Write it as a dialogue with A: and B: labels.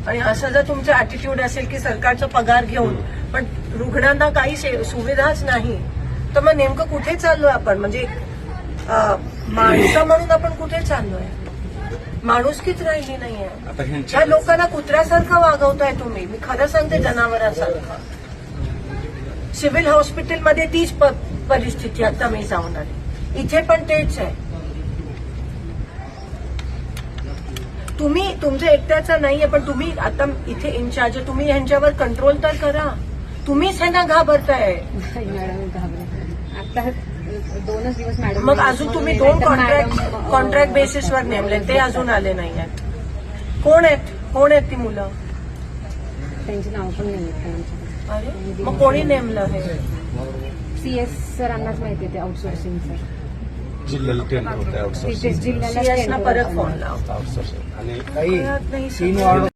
A: आणि असं जर तुमचं अॅटिट्यूड असेल की सरकारचा पगार घेऊन पण रुग्णांना काही सुविधाच नाही, तर मग नेमकं कुठे चाललोय आपण? म्हणजे माणसं म्हणून आपण कुठे चाललोय? माणुसकीच राहिली नाहीये. त्या लोकांना कुत्र्यासारखं वागवताय तुम्ही. मी खरं सांगते, जनावरांसारखं. सिव्हिल हॉस्पिटलमध्ये तीच परिस्थिती आता मी जाऊन आली. इथे पण तेच आहे. तुम्ही तुमचं एकट्याचं नाहीये, पण तुम्ही आता इथे इन्चार्ज, तुम्ही ह्यांच्यावर कंट्रोल तर करा. तुम्हीच ह्यांना घाबरताय.
B: आता 2च दिवस मॅडम.
A: मग अजून तुम्ही 2 कॉन्ट्रॅक्ट बेसिसवर नेमले, ते अजून आले नाही आहेत. कोण आहेत ती मुलं?
B: त्यांची नाव पण नाही आहेत.
A: अरे मग कोणी नेमलं हे?
B: CS सरांनाच माहिती आहे ते आउटसोर्सिंग सर.
C: जिल्ह्याला टेंडर होते आउटसोर्सिंग.
B: जिल्ह्याला
A: CS ना परत फोन लाव.
C: आउटसोर्सिंग आणि
A: कळत नाही.